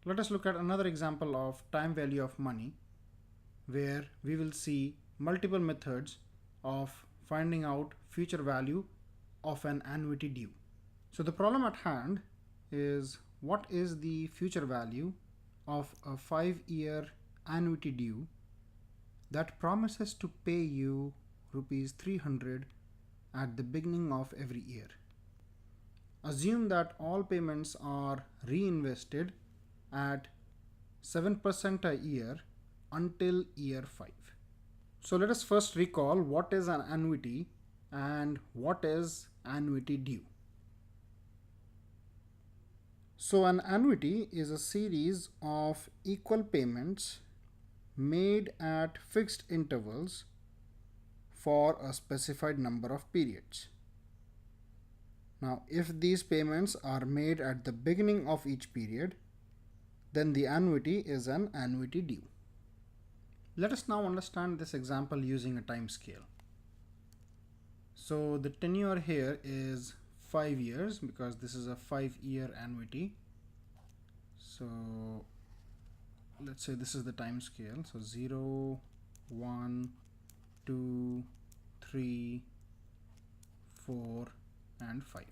Let us look at another example of time value of money, where we will see multiple methods of finding out future value of an annuity due. So the problem at hand is, what is the future value of a 5-year annuity due that promises to pay you rupees 300 at the beginning of every year? Assume that all payments are reinvested at 7% a year until year 5. So let us first recall what is an annuity and what is annuity due. So an annuity is a series of equal payments made at fixed intervals for a specified number of periods. Now, if these payments are made at the beginning of each period, then the annuity is an annuity due. Let us now understand this example using a time scale. So the tenure here is 5 years because this is a 5-year annuity. So let's say this is the time scale. So 0, 1, 2, 3, 4, and 5.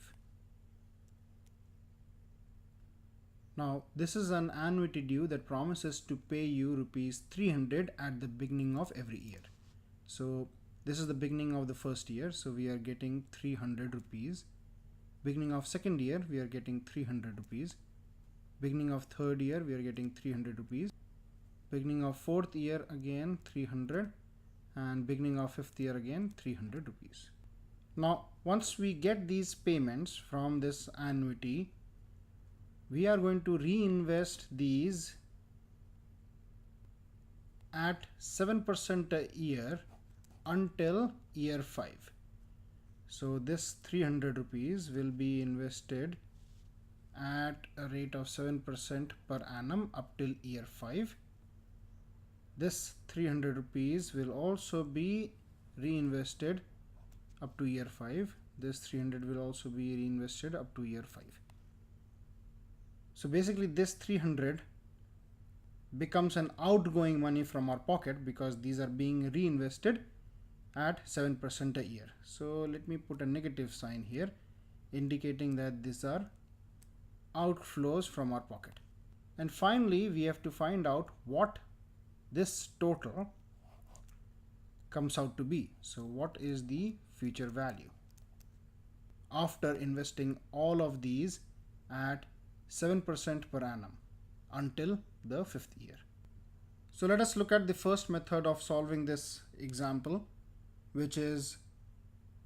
Now this is an annuity due that promises to pay you rupees 300 at the beginning of every year. So this is the beginning of the first year, so we are getting 300 rupees. Beginning of second year, we are getting 300 rupees. Beginning of third year, we are getting 300 rupees. Beginning of fourth year, again 300, and beginning of fifth year, again 300 rupees. Now once we get these payments from this annuity, we are going to reinvest these at 7% a year until year 5. So this 300 rupees will be invested at a rate of 7% per annum up till year 5. This 300 rupees will also be reinvested up to year 5. This 300 will also be reinvested up to year 5. So basically this 300 becomes an outgoing money from our pocket because these are being reinvested at 7% a year. So let me put a negative sign here indicating that these are outflows from our pocket. And finally, we have to find out what this total comes out to be. So what is the future value after investing all of these at 7% per annum until the 5th year? So let us look at the first method of solving this example, which is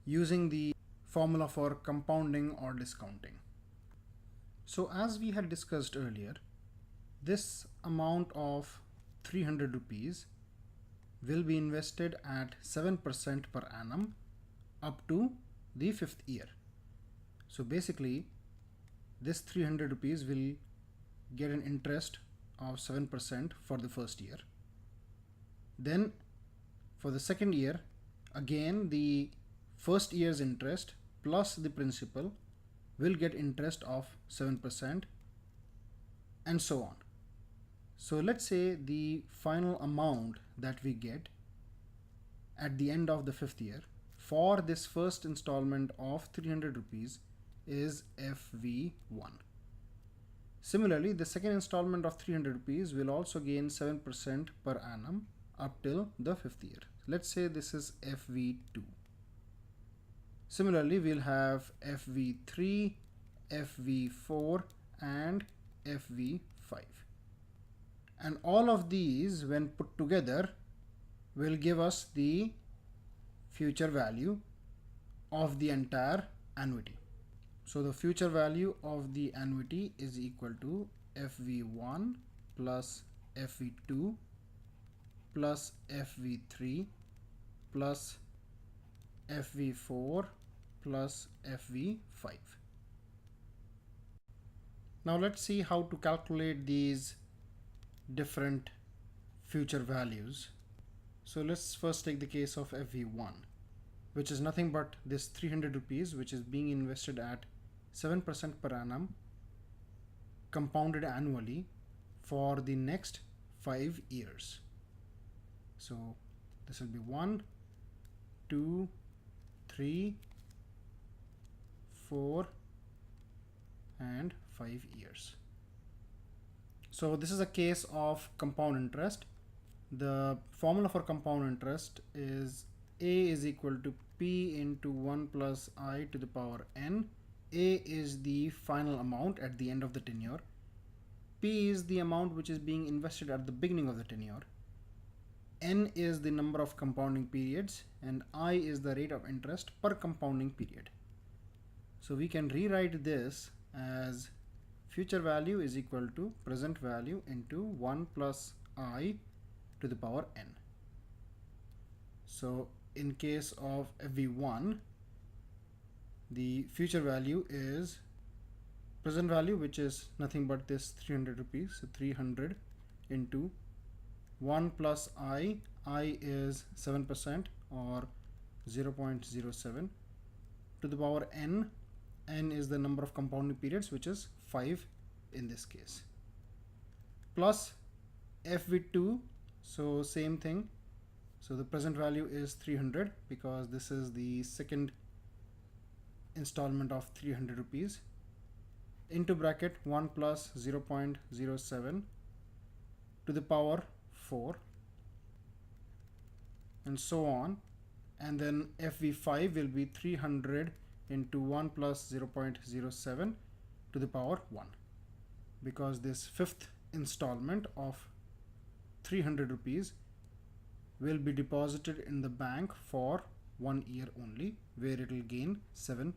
using the formula for compounding or discounting. So as we had discussed earlier, this amount of 300 rupees will be invested at 7% per annum up to the 5th year. So basically this 300 rupees will get an interest of 7% for the first year. Then for the second year, again the first year's interest plus the principal will get interest of 7%, and so on. So let's say the final amount that we get at the end of the 5th year for this first installment of 300 rupees is FV1. Similarly, the second installment of 300 rupees will also gain 7% per annum up till the 5th year. Let's say this is FV2. Similarly, we'll have FV3, FV4, and FV5. And all of these, when put together, will give us the future value of the entire annuity. So the future value of the annuity is equal to FV1 plus FV2 plus FV3 plus FV4 plus FV5. Now let's see how to calculate these different future values. So let's first take the case of FV1, which is nothing but this 300 rupees which is being invested at 7% per annum compounded annually for the next 5 years. So this will be 1, 2, 3, 4 and 5 years. So this is a case of compound interest. The formula for compound interest is A is equal to P into 1 plus I to the power n. A is the final amount at the end of the tenure. P is the amount which is being invested at the beginning of the tenure. N is the number of compounding periods and I is the rate of interest per compounding period. So we can rewrite this as future value is equal to present value into 1 plus I to the power n. So in case of FV1, the future value is present value, which is nothing but this 300 rupees. So 300 into 1 plus I is 7% or 0.07 to the power n. N is the number of compounding periods, which is 5 in this case, plus FV2. So same thing. So the present value is 300 because this is the second installment of 300 rupees into bracket 1 plus 0.07 to the power 4 and so on. And then FV5 will be 300 into 1 plus 0.07 to the power 1 because this fifth installment of 300 rupees will be deposited in the bank for 1 year only, where it will gain 7%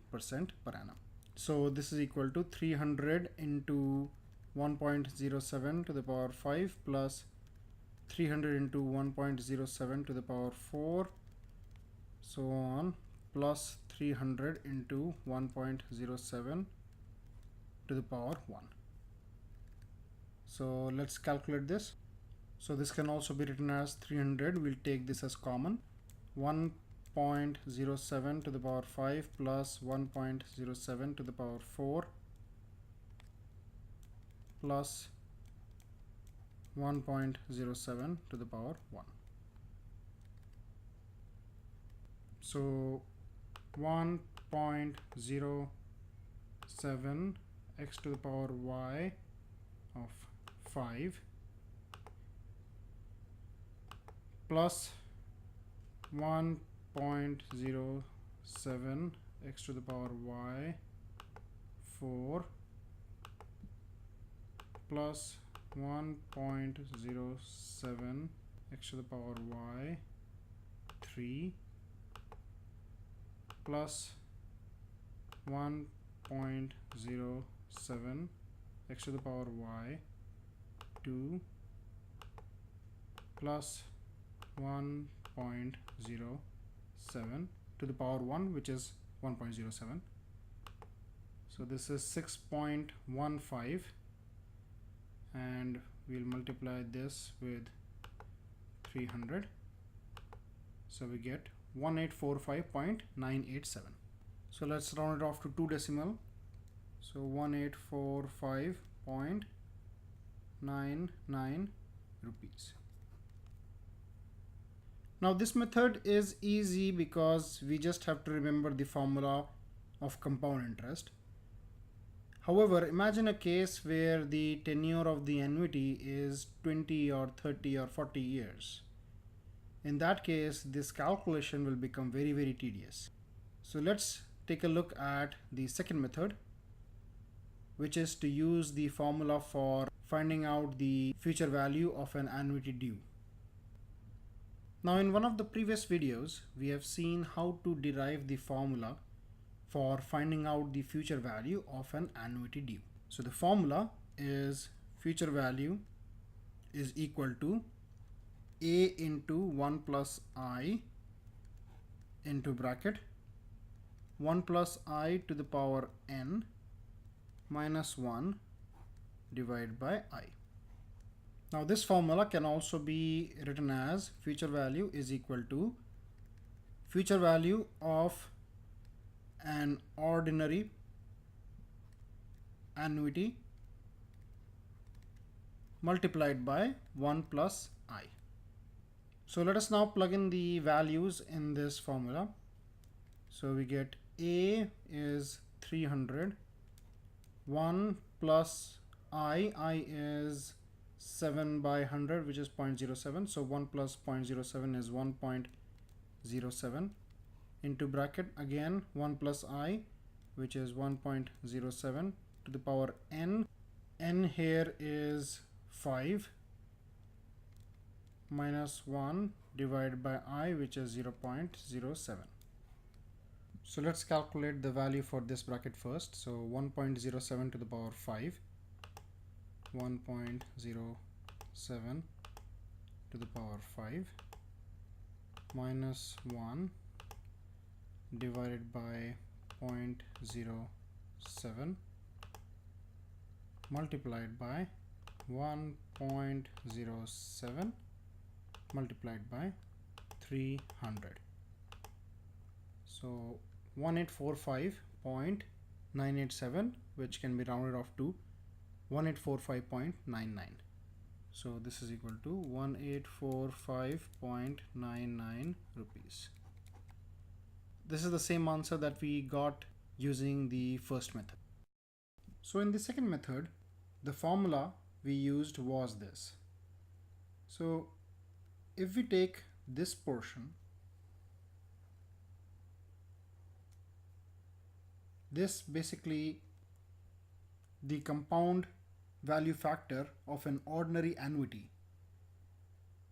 per annum. So this is equal to 300 into 1.07 to the power 5 plus 300 into 1.07 to the power 4, so on, plus 300 into 1.07 to the power 1. So let's calculate this. So this can also be written as 300. We'll take this as common. 1.07 to the power 5 plus 1.07 to the power 4 plus 1.07 to the power 1. So 1.07 x to the power y of 5 plus 1.07 x to the power y 4 plus 1.07 x to the power y 3 plus 1.07 x to the power y 2 plus 1.07 to the power 1, which is 1.07. So this is 6.15 and we'll multiply this with 300. So we get 1845.987. So let's round it off to 2 decimal. So 1845.99 rupees. Now this method is easy because we just have to remember the formula of compound interest. However, imagine a case where the tenure of the annuity is 20 or 30 or 40 years. In that case, this calculation will become very, very tedious. So let's take a look at the second method, which is to use the formula for finding out the future value of an annuity due. Now in one of the previous videos, we have seen how to derive the formula for finding out the future value of an annuity due. So the formula is future value is equal to A into 1 plus I into bracket 1 plus I to the power n minus 1 divided by I. Now this formula can also be written as future value is equal to future value of an ordinary annuity multiplied by 1 plus I. So let us now plug in the values in this formula. So we get A is 300, 1 plus I is 7 by 100, which is 0.07. So 1 plus 0.07 is 1.07, into bracket again 1 plus I, which is 1.07 to the power n. N here is 5 minus 1 divided by I, which is 0.07. So let's calculate the value for this bracket first. So 1.07 to the power 5, 1.07 to the power 5 minus 1 divided by 0.07 multiplied by 1.07 multiplied by 300. So 1845.987, which can be rounded off to 1845.99. So this is equal to 1845.99 rupees. This is the same answer that we got using the first method. So in the second method, the formula we used was this. So if we take this portion, this basically the compound value factor of an ordinary annuity,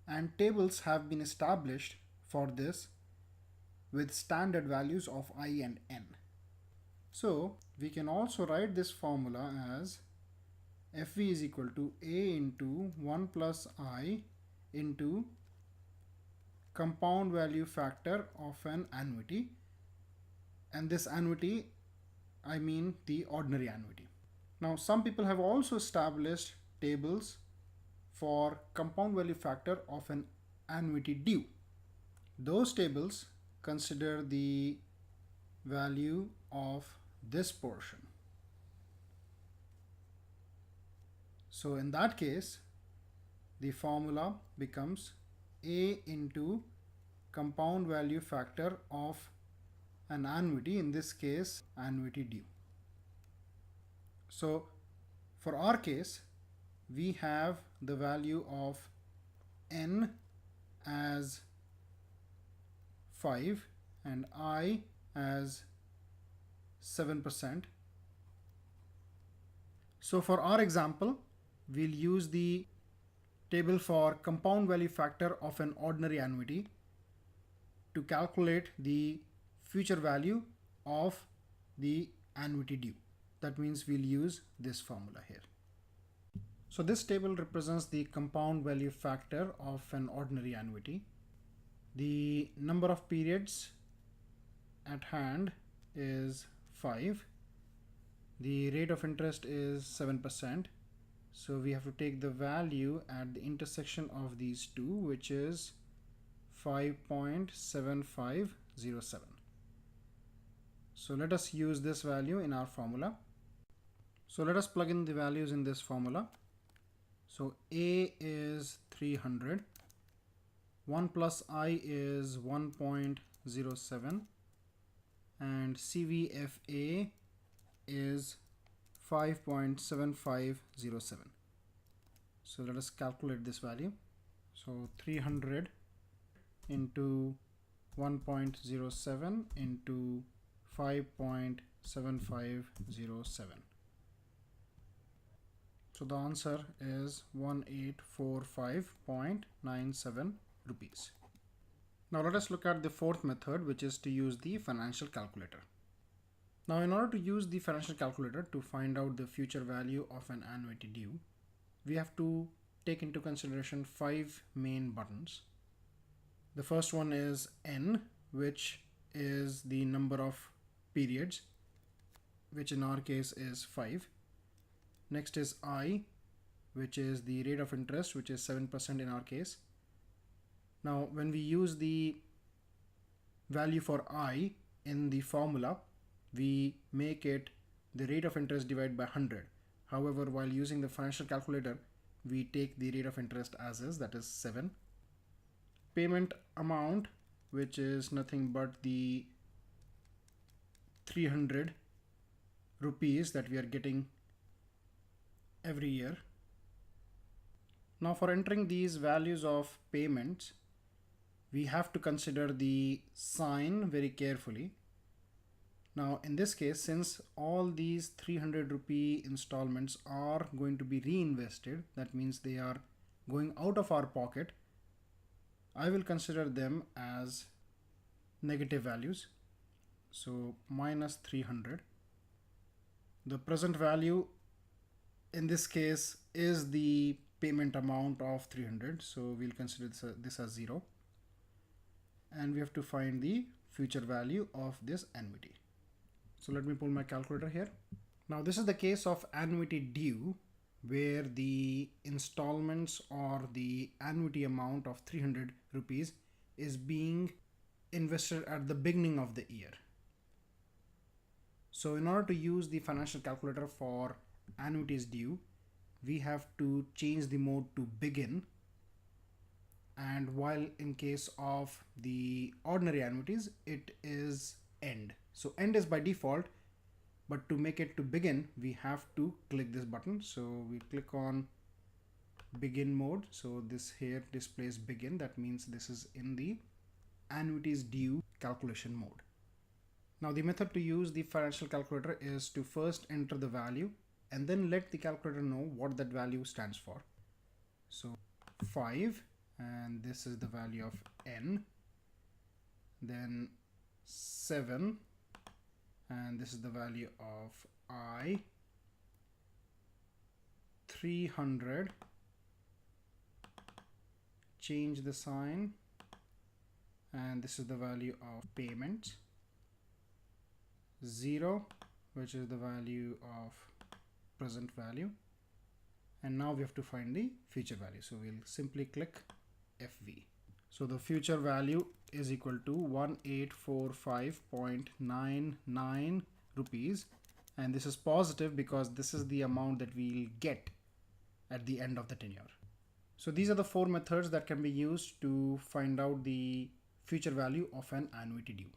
and tables have been established for this with standard values of I and N. So we can also write this formula as FV is equal to A into 1 plus I into compound value factor of an annuity, and this annuity, I mean the ordinary annuity. Now some people have also established tables for compound value factor of an annuity due. Those tables consider the value of this portion. So in that case, the formula becomes A into compound value factor of an annuity, in this case annuity due. So for our case, we have the value of N as 5 and I as 7%. So for our example, we'll use the table for compound value factor of an ordinary annuity to calculate the future value of the annuity due. That means we'll use this formula here. So this table represents the compound value factor of an ordinary annuity. The number of periods at hand is 5. The rate of interest is 7%. So we have to take the value at the intersection of these two, which is 5.7507. So let us use this value in our formula. So let us plug in the values in this formula. So A is 300, 1 plus I is 1.07, and CVFA is 5.7507. So let us calculate this value. So 300 into 1.07 into 5.7507. So the answer is 1845.97 rupees. Now let us look at the fourth method, which is to use the financial calculator. Now in order to use the financial calculator to find out the future value of an annuity due, we have to take into consideration 5 main buttons. The first one is N, which is the number of periods, which in our case is 5. Next is I, which is the rate of interest, which is 7% in our case. Now when we use the value for I in the formula, we make it the rate of interest divided by 100. However, while using the financial calculator, we take the rate of interest as is, that is 7. Payment amount, which is nothing but the 300 rupees that we are getting every year. Now for entering these values of payments, we have to consider the sign very carefully. Now in this case, since all these 300 rupee installments are going to be reinvested, that means they are going out of our pocket, I will consider them as negative values. So minus 300. The present value in this case is the payment amount of 300, so we'll consider this as 0. And we have to find the future value of this annuity. So let me pull my calculator here. Now this is the case of annuity due, where the installments or the annuity amount of 300 rupees is being invested at the beginning of the year. So in order to use the financial calculator for annuities due, we have to change the mode to begin, and while in case of the ordinary annuities it is end. So end is by default, but to make it to begin we have to click this button. So we click on begin mode. So this here displays begin, that means this is in the annuities due calculation mode. Now the method to use the financial calculator is to first enter the value and then let the calculator know what that value stands for. So 5, and this is the value of n, then 7, and this is the value of I, 300, change the sign, and this is the value of payments, 0, which is the value of present value, and now we have to find the future value. So we'll simply click FV. So the future value is equal to 1845.99 rupees, and this is positive because this is the amount that we'll get at the end of the tenure. So these are the 4 methods that can be used to find out the future value of an annuity due.